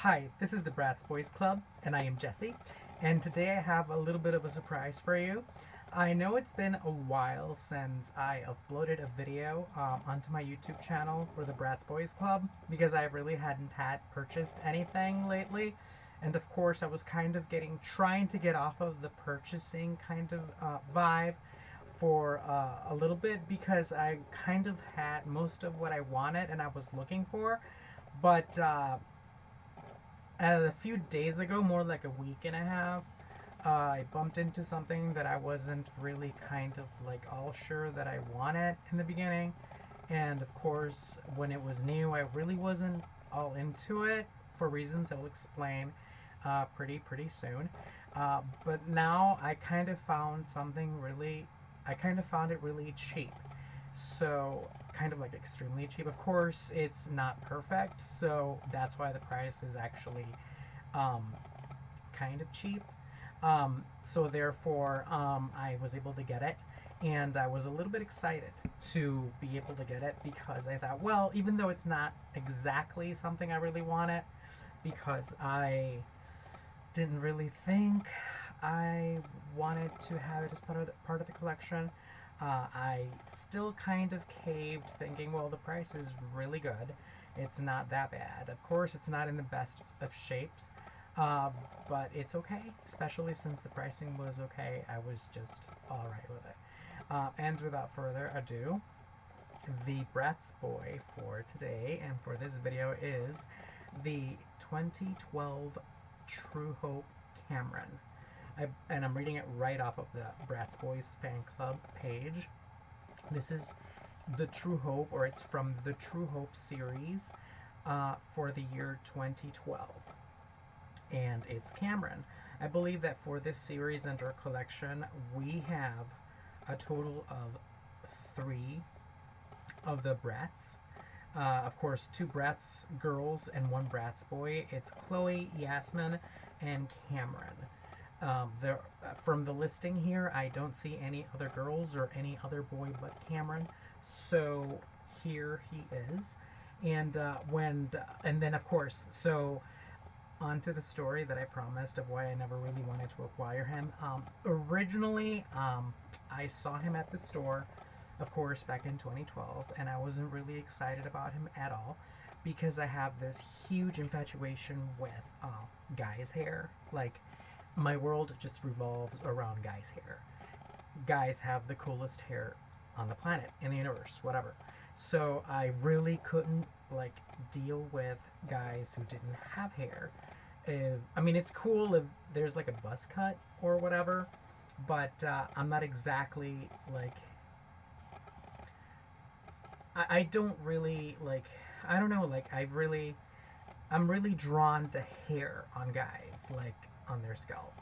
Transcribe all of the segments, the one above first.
Hi, this is the Bratz Boys Club, and I am Jesse. And today I have a little bit of a surprise for you. I know it's been a while since I uploaded a video onto my YouTube channel for the Bratz Boys Club because I really hadn't had purchased anything lately. And of course, I was kind of trying to get off of the purchasing kind of vibe for a little bit because I kind of had most of what I wanted and I was looking for. But a few days ago, more like a week and a half, I bumped into something that I wasn't really kind of like all sure that I wanted in the beginning. And of course, when it was new, I really wasn't all into it for reasons I will explain pretty soon. But now I kind of found it really cheap. So, kind of like extremely cheap. Of course, it's not perfect, so that's why the price is actually um, kind of cheap. So therefore, I was able to get it, and I was a little bit excited to be able to get it because I thought, well, even though it's not exactly something I really wanted, because I didn't really think I wanted to have it as part of the collection. I still kind of caved, thinking, well, the price is really good. It's not that bad. Of course, it's not in the best of shapes, uh, but it's okay, especially since the pricing was okay. I was just alright with it. And without further ado, the Bratz Boy for today and for this video is the 2012 True Hope Cameron. And I'm reading it right off of the Bratz Boys fan club page. This is the True Hope, or it's from the True Hope series for the year 2012. And it's Cameron. I believe that for this series and our collection, we have a total of 3 of the Bratz. Of course, 2 Bratz girls and 1 Bratz boy. It's Chloe, Yasmin, and Cameron. From the listing here, I don't see any other girls or any other boy but Cameron. So here he is, and then of course, so on to the story that I promised of why I never really wanted to acquire him. Originally, I saw him at the store, of course, back in 2012, and I wasn't really excited about him at all because I have this huge infatuation with guys' hair. Like, my world just revolves around guys' hair. Guys have the coolest hair on the planet, in the universe, whatever. So I really couldn't like deal with guys who didn't have hair. I mean, it's cool if there's like a buzz cut or whatever, but I'm not exactly like I don't really like I don't know like I'm really drawn to hair on guys, like on their scalp.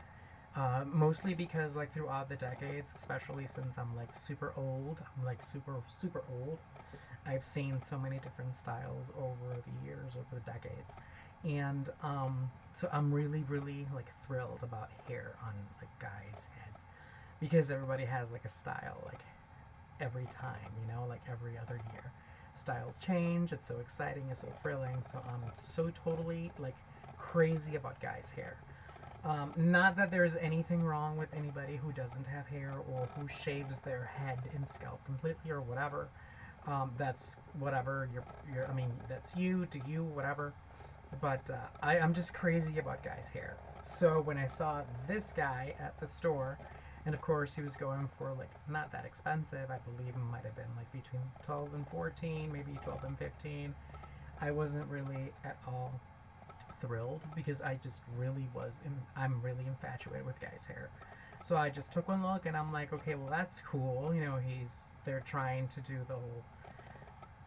Mostly because like throughout the decades, especially since I'm like super old, I'm like super old. I've seen so many different styles over the years, over the decades, and so I'm really like thrilled about hair on like guys' heads because everybody has like a style like every time, like every other year. Styles change. It's so exciting. It's so thrilling. So I'm so totally like crazy about guys' hair. Not that there's anything wrong with anybody who doesn't have hair or who shaves their head and scalp completely or whatever. That's whatever. I mean, that's you, to you, whatever. But I'm just crazy about guys' hair. So when I saw this guy at the store, and of course he was going for like not that expensive. I believe it might have been like between 12 and 14, maybe 12 and 15. I wasn't really at all thrilled because I just really I'm really infatuated with guys' hair. So I just took one look and I'm like, okay, well that's cool. They're trying to do the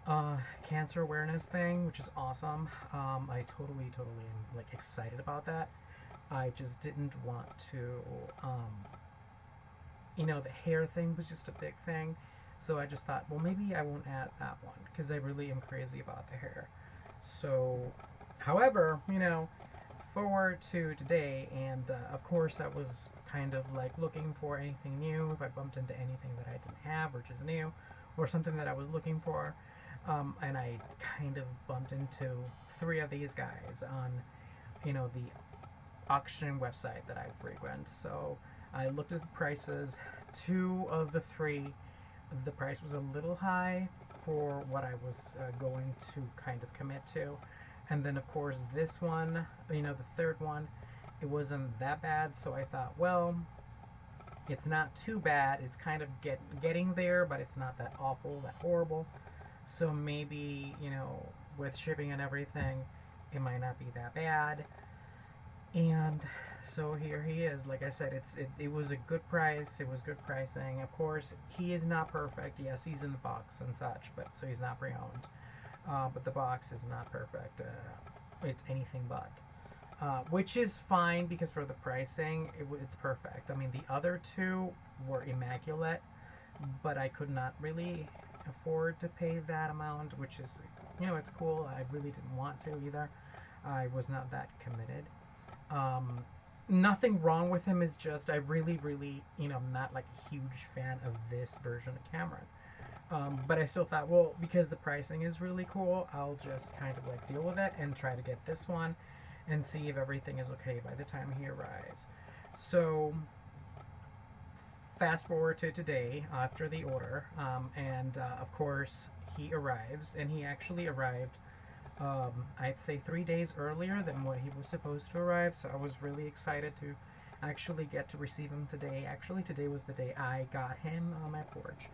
whole cancer awareness thing, which is awesome. I totally am like excited about that. I just didn't want to, the hair thing was just a big thing. So I just thought, well, maybe I won't add that one because I really am crazy about the hair. So, however, forward to today, and of course, I was kind of like looking for anything new. If I bumped into anything that I didn't have, or just new, or something that I was looking for, and I kind of bumped into 3 of these guys on the auction website that I frequent. So I looked at the prices. Two of the three, the price was a little high for what I was going to kind of commit to. And then, of course, this one, the third one, it wasn't that bad. So I thought, well, it's not too bad. It's kind of getting there, but it's not that awful, that horrible. So maybe, with shipping and everything, it might not be that bad. And so here he is. Like I said, it was a good price. It was good pricing. Of course, he is not perfect. Yes, he's in the box and such, but so he's not pre-owned. But the box is not perfect. It's anything but. Which is fine because for the pricing, it's perfect. I mean, the other two were immaculate, but I could not really afford to pay that amount, which is, it's cool. I really didn't want to either. I was not that committed. Nothing wrong with him, is just I really, really, I'm not like a huge fan of this version of Cameron. But I still thought, well, because the pricing is really cool, I'll just kind of like deal with it and try to get this one and see if everything is okay by the time he arrives. So fast forward to today after the order, and of course he arrives, and he actually arrived I'd say 3 days earlier than what he was supposed to arrive, so I was really excited to actually get to receive him today. Actually, today was the day I got him on my porch,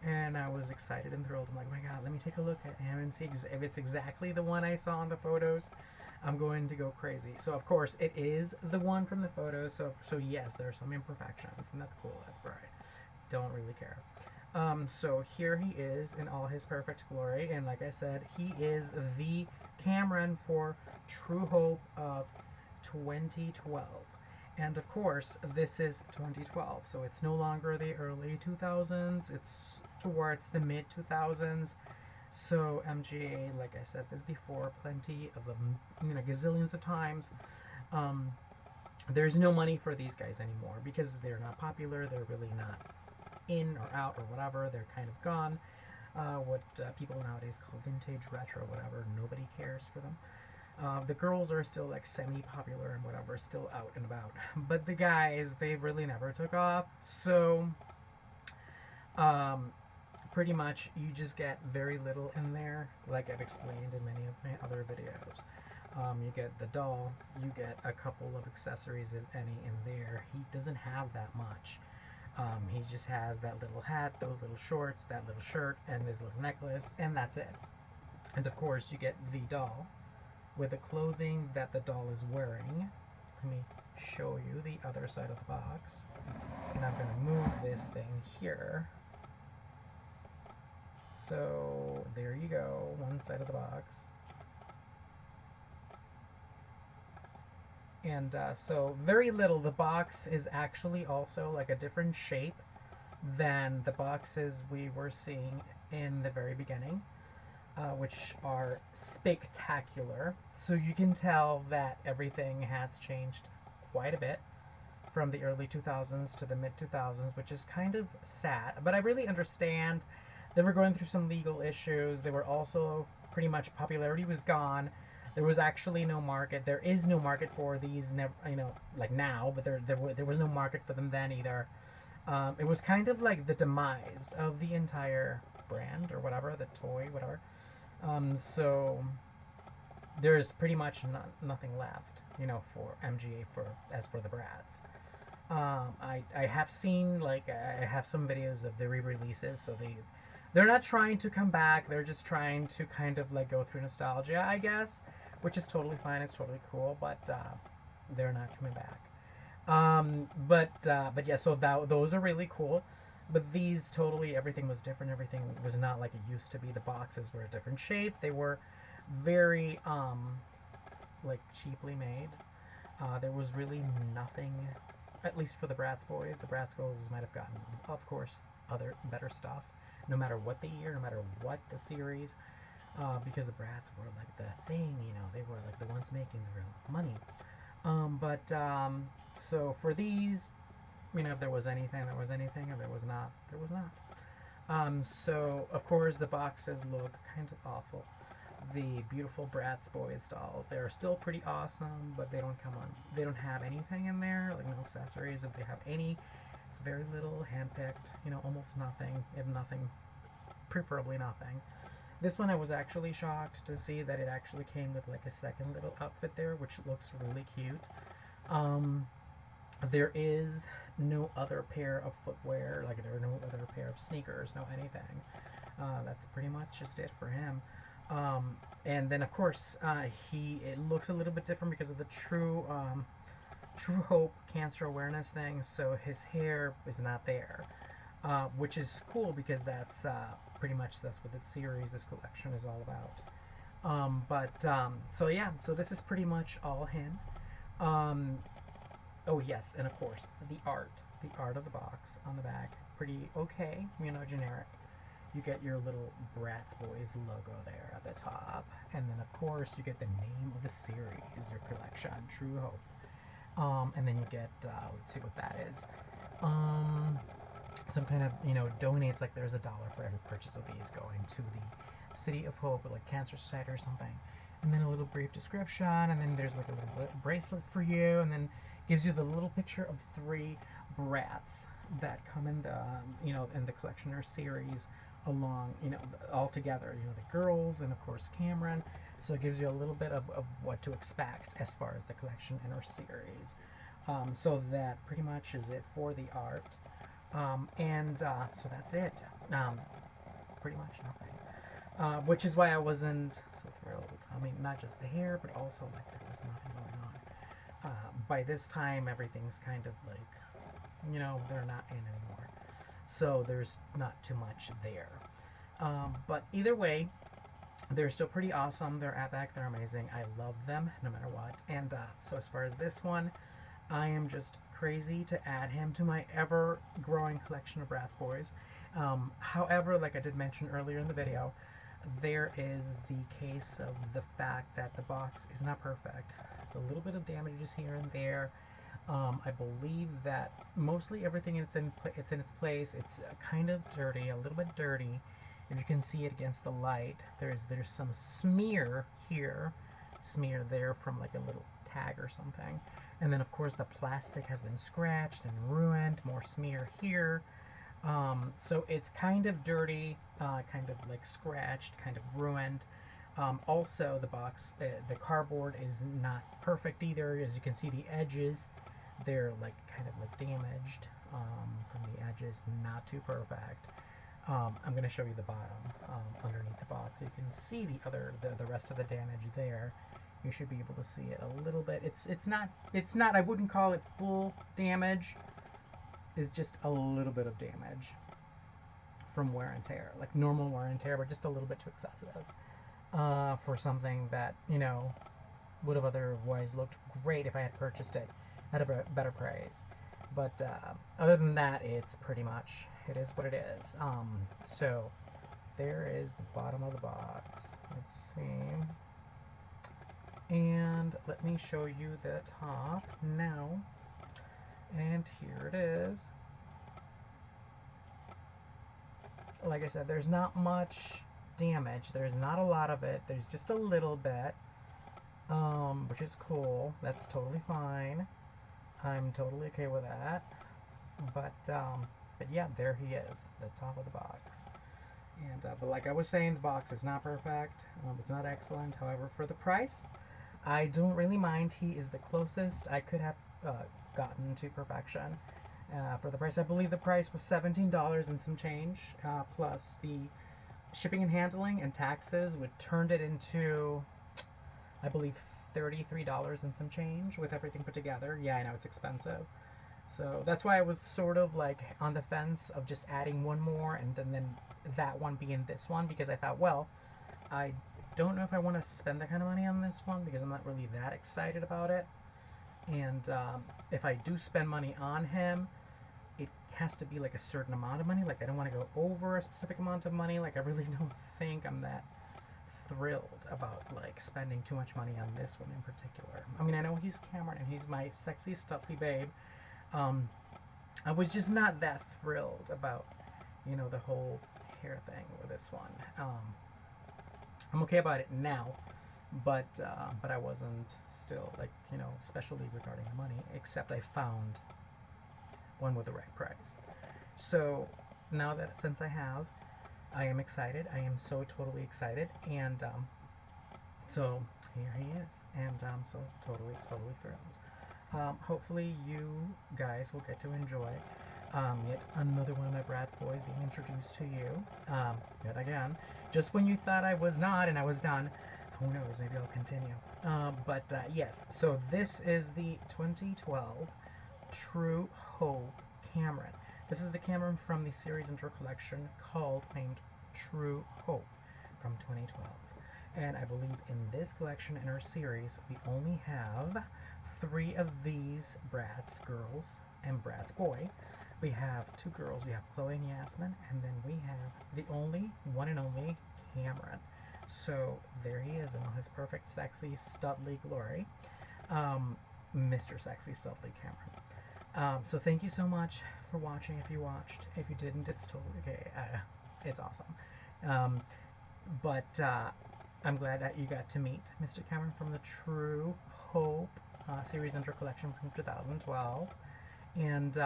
and I was excited and thrilled. I'm like, oh my god, let me take a look at him and see if it's exactly the one I saw in the photos. I'm going to go crazy. So of course it is the one from the photos, so yes, there are some imperfections, and that's cool, that's bright. Don't really care. So here he is in all his perfect glory, and like I said, he is the Cameron for True Hope of 2012. And of course, this is 2012, so it's no longer the early 2000s, it's towards the mid 2000s. So MGA, like I said this before, plenty of them, gazillions of times, there's no money for these guys anymore because they're not popular, they're really not in or out or whatever, they're kind of gone. What people nowadays call vintage, retro, whatever, nobody cares for them. The girls are still like semi-popular and whatever, still out and about. But the guys, they really never took off. So, pretty much you just get very little in there, like I've explained in many of my other videos. You get the doll, you get a couple of accessories, if any, in there. He doesn't have that much. He just has that little hat, those little shorts, that little shirt, and this little necklace, and that's it. And of course, you get the doll with the clothing that the doll is wearing. Let me show you the other side of the box. And I'm going to move this thing here. So, there you go, one side of the box. And so very little. The box is actually also like a different shape than the boxes we were seeing in the very beginning, which are spectacular. So you can tell that everything has changed quite a bit from the early 2000s to the mid 2000s, which is kind of sad. But I really understand. They were going through some legal issues. They were also pretty much, popularity was gone. There was actually no market. There is no market for these, like now, but there was no market for them then either. It was kind of like the demise of the entire brand or whatever, the toy, whatever. So there's pretty much nothing left, for MGA as for the Bratz. I have seen, like, I have some videos of the re-releases, so they're not trying to come back. They're just trying to kind of like go through nostalgia, I guess, which is totally fine. It's totally cool, but they're not coming back. But yeah, so those are really cool. But these, totally, everything was different. Everything was not like it used to be. The boxes were a different shape. They were very like cheaply made. There was really nothing, at least for the Bratz Boys. The Bratz Girls might have gotten, of course, other better stuff, no matter what the year, no matter what the series, because the Bratz were like the thing, they were like the ones making the real money. So for these, if there was anything, there was anything. If there was not, there was not. So of course the boxes look kind of awful. the beautiful Bratz Boyz dolls. They are still pretty awesome, but they don't come on. They don't have anything in there, like no accessories. If they have any, it's very little, handpicked. You know, almost nothing, if nothing, preferably nothing. This one I was actually shocked to see that it actually came with like a second little outfit there, which looks really cute. Um, there is no other pair of footwear, like there are no other pair of sneakers, no anything. That's pretty much just it for him. And then of course it looks a little bit different because of the True Hope cancer awareness thing. So his hair is not there, which is cool because that's pretty much that's what this series, this collection is all about. So yeah, so this is pretty much all him. Um, oh yes, and of course the art of the box on the back, pretty okay, you know, generic. You get your little Bratz Boys logo there at the top, and then of course you get the name of the series or collection, True Hope. And then you get let's see what that is. Some kind of, you know, donates, like there's $1 for every purchase of these going to the City of Hope or like Cancer Society or something. And then a little brief description, and then there's like a little bracelet for you, and then gives you the little picture of 3 brats that come in the in the collectioner series along, you know, all together, you know, the girls and of course Cameron. So it gives you a little bit of what to expect as far as the collection and our series. So that pretty much is it for the art. So that's it. Pretty much nothing. Which is why I wasn't so thrilled. I mean, not just the hair, but also like there was nothing going on. By this time, everything's kind of like, you know, they're not in anymore. So there's not too much there. But either way, they're still pretty awesome. They're at back. They're amazing. I love them no matter what. And so as far as this one, I am just crazy to add him to my ever-growing collection of Bratz Boys. However, like I did mention earlier in the video, there is the case of the fact that the box is not perfect. It's a little bit of damages here and there. I believe that mostly everything it's in its place. It's kind of dirty, a little bit dirty. If you can see it against the light, there's some smear here, smear there from like a little tag or something. And then of course the plastic has been scratched and ruined, more smear here. So it's kind of dirty, kind of like scratched, kind of ruined. Also the box, the cardboard is not perfect either. As you can see, the edges, they're like kind of like damaged from the edges, not too perfect. I'm going to show you the bottom underneath the box, so you can see the rest of the damage there. You should be able to see it a little bit. It's not I wouldn't call it full damage. It's just a little bit of damage from wear and tear, like normal wear and tear, but just a little bit too excessive for something that, you know, would have otherwise looked great if I had purchased it at a better price. But other than that, it's pretty much, it is what it is. So there is the bottom of the box. Let's see. And let me show you the top now. And here it is. Like I said, there's not much damage. There's not a lot of it. There's just a little bit, which is cool. That's totally fine. I'm totally okay with that. But yeah, there he is, the top of the box. And but like I was saying, the box is not perfect. It's not excellent. However, for the price, I don't really mind. He is the closest I could have gotten to perfection. For the price, I believe the price was $17 and some change, plus the shipping and handling and taxes, which turned it into, I believe, $33 and some change with everything put together. Yeah, I know it's expensive. So that's why I was sort of like on the fence of just adding one more and then that one being this one, because I thought, well, I don't know if I want to spend that kind of money on this one because I'm not really that excited about it. And if I do spend money on him, it has to be like a certain amount of money. Like I don't want to go over a specific amount of money. Like I really don't think I'm that thrilled about like spending too much money on this one in particular. I mean, I know he's Cameron and he's my sexy, stuffy babe. I was just not that thrilled about, you know, the whole hair thing with this one. I'm okay about it now, but I wasn't still, like, especially regarding the money. Except I found one with the right price. So now that since I am excited. I am so totally excited, and so here he is, and so totally thrilled. Hopefully you guys will get to enjoy yet another one of my Bratz Boys being introduced to you. Yet again, just when you thought I was not and I was done, who knows, maybe I'll continue. Yes, so this is the 2012 True Hope Cameron. This is the Cameron from the series intro collection called named True Hope from 2012. And I believe in this collection, in our series, we only have 3 of these Bratz girls and Bratz Boy. We have 2 girls. We have Chloe and Yasmin, and then we have the only, one and only, Cameron. So there he is in all his perfect, sexy, studly glory. Mr. Sexy, studly Cameron. So thank you so much for watching. If you watched, if you didn't, it's totally okay. It's awesome. I'm glad that you got to meet Mr. Cameron from the True Hope series intro collection from 2012. And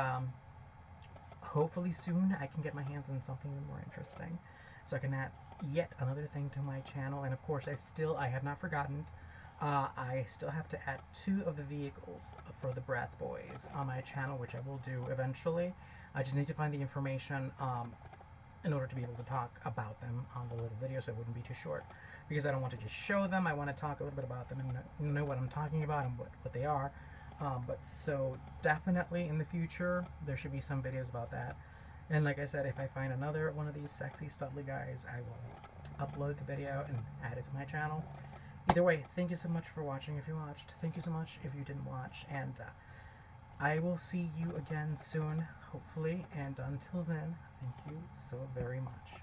hopefully soon I can get my hands on something more interesting, so I can add yet another thing to my channel. And of course, I have not forgotten. I still have to add 2 of the vehicles for the Bratz Boys on my channel, which I will do eventually. I just need to find the information in order to be able to talk about them on the little video, so it wouldn't be too short. Because I don't want to just show them, I want to talk a little bit about them and know what I'm talking about and what they are. But so definitely in the future, there should be some videos about that. And like I said, if I find another one of these sexy, studly guys, I will upload the video and add it to my channel. Either way, thank you so much for watching if you watched. Thank you so much if you didn't watch. And I will see you again soon, hopefully. And until then, thank you so very much.